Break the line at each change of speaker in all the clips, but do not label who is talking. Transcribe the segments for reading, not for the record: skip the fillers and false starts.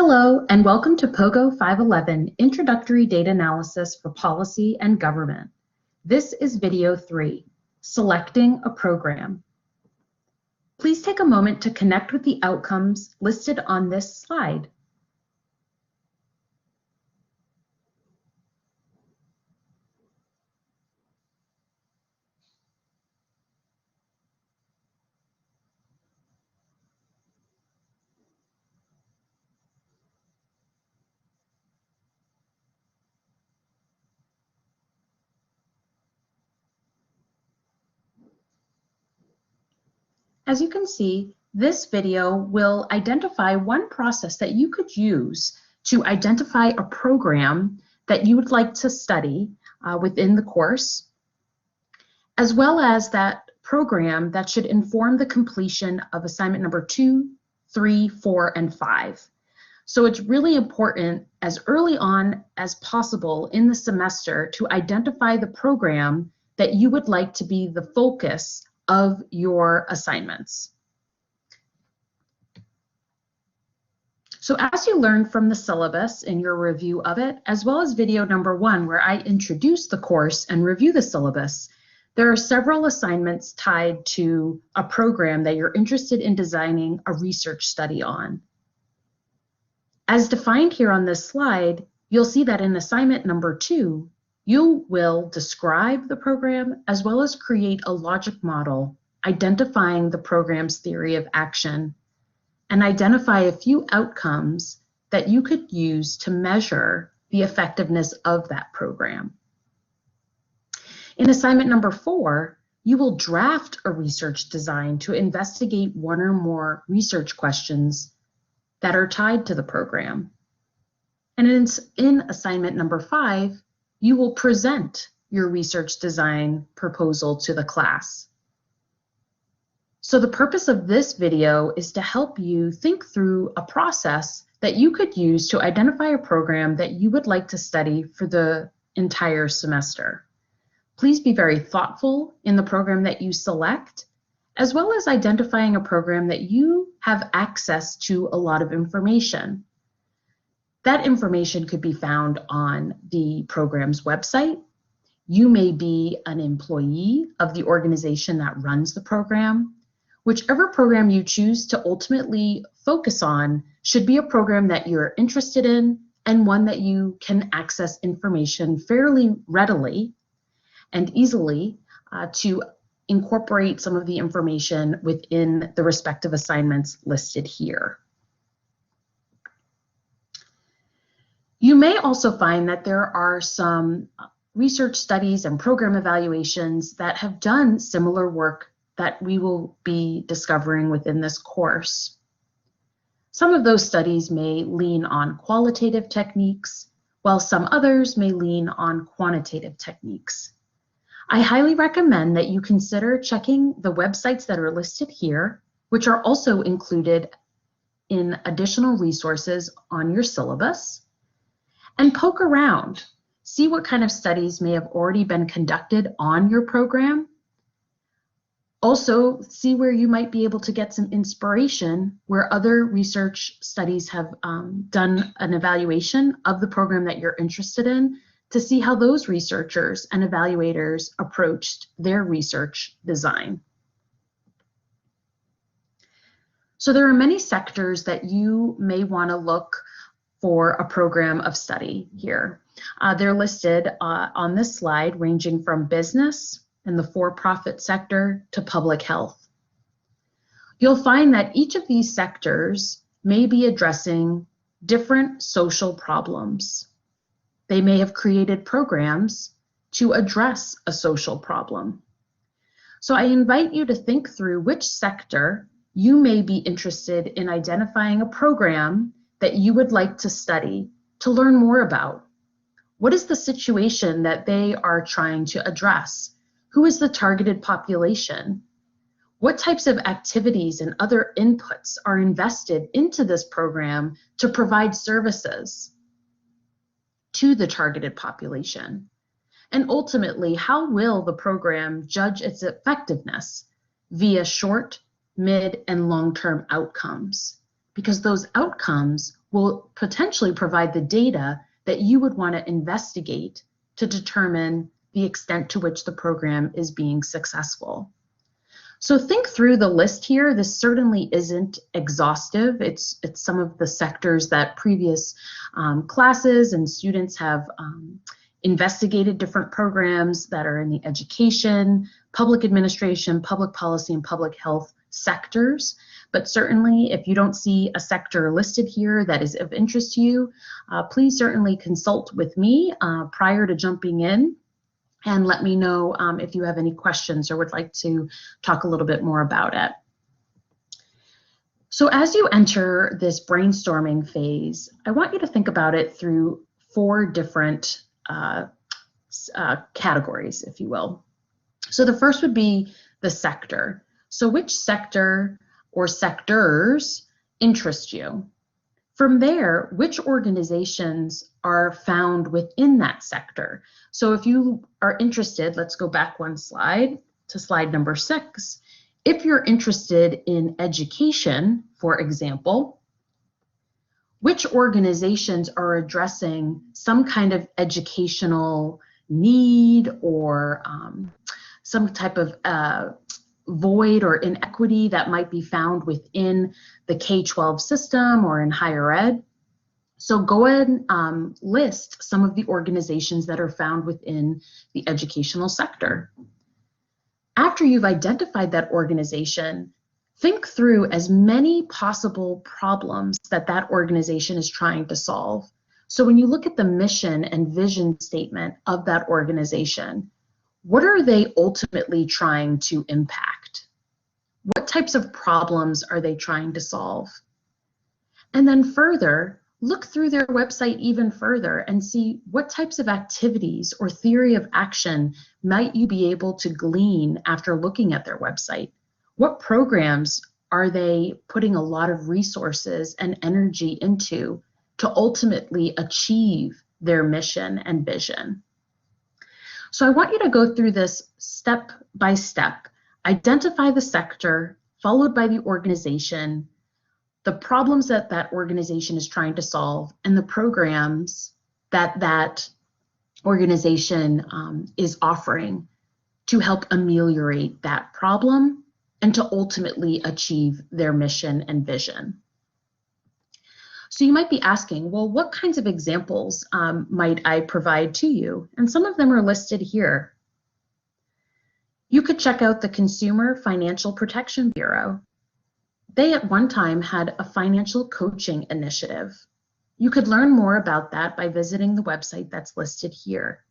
Hello, and welcome to POGO 511, Introductory Data Analysis for Policy and Government. This is video 3, Selecting a Program. Please take a moment to connect with the outcomes listed on this slide. As you can see, this video will identify one process that you could use to identify a program that you would like to study within the course, as well as that program that should inform the completion of assignment number 2, 3, 4, and 5. So it's really important as early on as possible in the semester to identify the program that you would like to be the focus of your assignments. So as you learn from the syllabus in your review of it, as well as video number 1 where I introduce the course and review the syllabus, there are several assignments tied to a program that you're interested in designing a research study on. As defined here on this slide, you'll see that in assignment number 2, you will describe the program as well as create a logic model identifying the program's theory of action and identify a few outcomes that you could use to measure the effectiveness of that program. In assignment number 4, you will draft a research design to investigate one or more research questions that are tied to the program. And in assignment number 5, you will present your research design proposal to the class. So the purpose of this video is to help you think through a process that you could use to identify a program that you would like to study for the entire semester. Please be very thoughtful in the program that you select, as well as identifying a program that you have access to a lot of information. That information could be found on the program's website. You may be an employee of the organization that runs the program. Whichever program you choose to ultimately focus on should be a program that you're interested in and one that you can access information fairly readily and easily to incorporate some of the information within the respective assignments listed here. You may also find that there are some research studies and program evaluations that have done similar work that we will be discovering within this course. Some of those studies may lean on qualitative techniques, while some others may lean on quantitative techniques. I highly recommend that you consider checking the websites that are listed here, which are also included in additional resources on your syllabus, and poke around. See what kind of studies may have already been conducted on your program. Also, see where you might be able to get some inspiration where other research studies have done an evaluation of the program that you're interested in to see how those researchers and evaluators approached their research design. So there are many sectors that you may want to look for a program of study here. They're listed on this slide, ranging from business and the for-profit sector to public health. You'll find that each of these sectors may be addressing different social problems. They may have created programs to address a social problem. So I invite you to think through which sector you may be interested in identifying a program that you would like to study to learn more about. What is the situation that they are trying to address? Who is the targeted population? What types of activities and other inputs are invested into this program to provide services to the targeted population? And ultimately, how will the program judge its effectiveness via short, mid, and long-term outcomes? because those outcomes will potentially provide the data that you would want to investigate to determine the extent to which the program is being successful. So think through the list here. This certainly isn't exhaustive. It's some of the sectors that previous classes and students have investigated, different programs that are in the education, public administration, public policy, and public health sectors. But certainly, if you don't see a sector listed here that is of interest to you, please certainly consult with me prior to jumping in, and let me know if you have any questions or would like to talk a little bit more about it. So as you enter this brainstorming phase, I want you to think about it through 4 different categories, if you will. So the first would be the sector. So which sector or sectors interest you? From there, which organizations are found within that sector? So if you are interested, let's go back one slide to slide number 6. If you're interested in education, for example, which organizations are addressing some kind of educational need or some type of void or inequity that might be found within the K-12 system or in higher ed? So go ahead and list some of the organizations that are found within the educational sector. After you've identified that organization, think through as many possible problems that that organization is trying to solve. So when you look at the mission and vision statement of that organization, what are they ultimately trying to impact? What types of problems are they trying to solve? And then further, look through their website even further and see what types of activities or theory of action might you be able to glean after looking at their website. What programs are they putting a lot of resources and energy into to ultimately achieve their mission and vision? So I want you to go through this step by step. Identify the sector, followed by the organization, the problems that that organization is trying to solve, and the programs that that organization is offering to help ameliorate that problem and to ultimately achieve their mission and vision. So you might be asking, well, what kinds of examples might I provide to you? And some of them are listed here. You could check out the Consumer Financial Protection Bureau. They at one time had a financial coaching initiative. You could learn more about that by visiting the website that's listed here.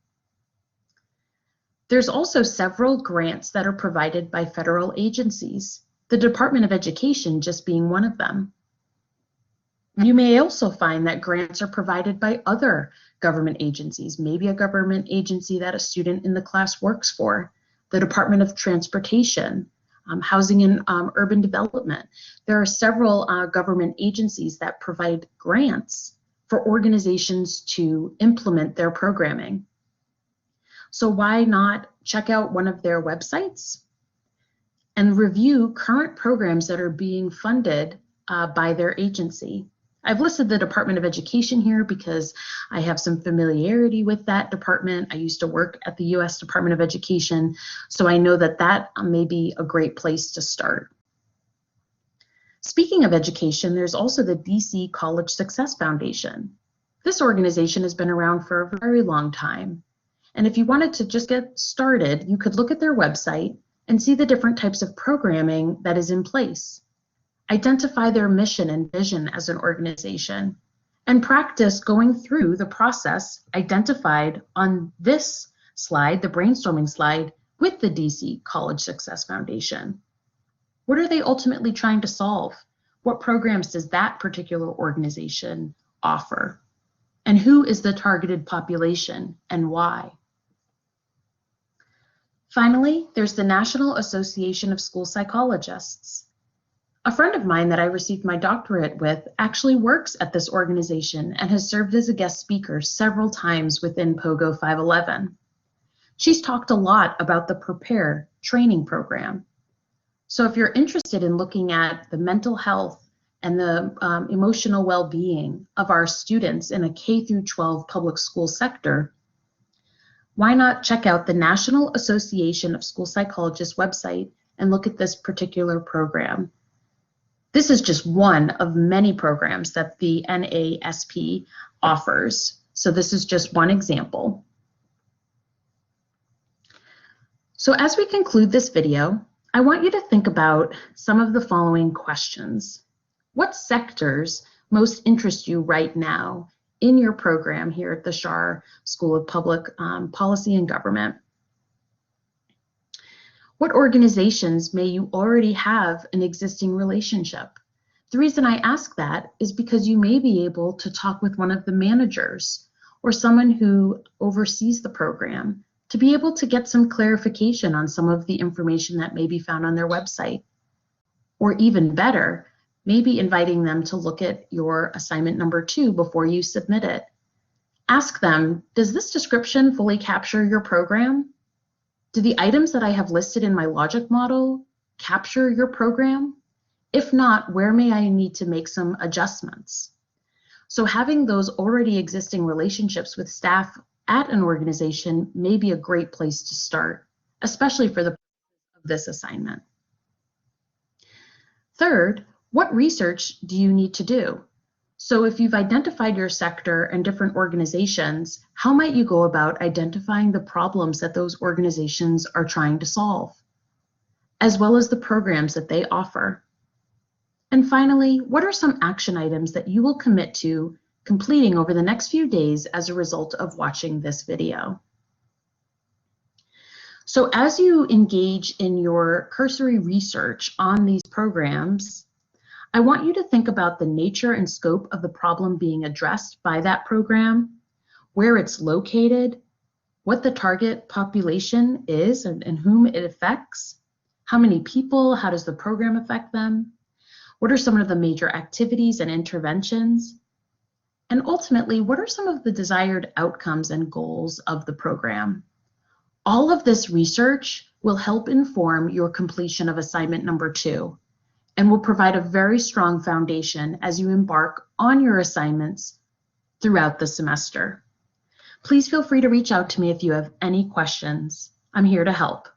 There's also several grants that are provided by federal agencies, the Department of Education just being one of them. You may also find that grants are provided by other government agencies, maybe a government agency that a student in the class works for, the Department of Transportation, Housing and Urban Development. There are several government agencies that provide grants for organizations to implement their programming. So why not check out one of their websites and review current programs that are being funded by their agency? I've listed the Department of Education here because I have some familiarity with that department. I used to work at the U.S. Department of Education, so I know that that may be a great place to start. Speaking of education, there's also the DC College Success Foundation. This organization has been around for a very long time. And if you wanted to just get started, you could look at their website and see the different types of programming that is in place. Identify their mission and vision as an organization, and practice going through the process identified on this slide, the brainstorming slide, with the DC College Success Foundation. What are they ultimately trying to solve? What programs does that particular organization offer? And who is the targeted population and why? Finally, there's the National Association of School Psychologists. A friend of mine that I received my doctorate with actually works at this organization and has served as a guest speaker several times within POGO 511. She's talked a lot about the Prepare training program. So if you're interested in looking at the mental health, and the emotional well-being of our students in a K through 12 public school sector, why not check out the National Association of School Psychologists website and look at this particular program. This is just one of many programs that the NASP offers. So this is just one example. So as we conclude this video, I want you to think about some of the following questions. What sectors most interest you right now in your program here at the Schar School of Public Policy and Government? What organizations may you already have an existing relationship? The reason I ask that is because you may be able to talk with one of the managers or someone who oversees the program to be able to get some clarification on some of the information that may be found on their website. Or even better, maybe inviting them to look at your assignment number 2 before you submit it. Ask them, does this description fully capture your program? Do the items that I have listed in my logic model capture your program? If not, where may I need to make some adjustments? So having those already existing relationships with staff at an organization may be a great place to start, especially for the purpose of this assignment. Third, what research do you need to do? So if you've identified your sector and different organizations, how might you go about identifying the problems that those organizations are trying to solve, as well as the programs that they offer? And finally, what are some action items that you will commit to completing over the next few days as a result of watching this video? So as you engage in your cursory research on these programs, I want you to think about the nature and scope of the problem being addressed by that program, where it's located, what the target population is and whom it affects, how many people, how does the program affect them, what are some of the major activities and interventions, and ultimately, what are some of the desired outcomes and goals of the program? All of this research will help inform your completion of assignment number 2 and will provide a very strong foundation as you embark on your assignments throughout the semester. Please feel free to reach out to me if you have any questions. I'm here to help.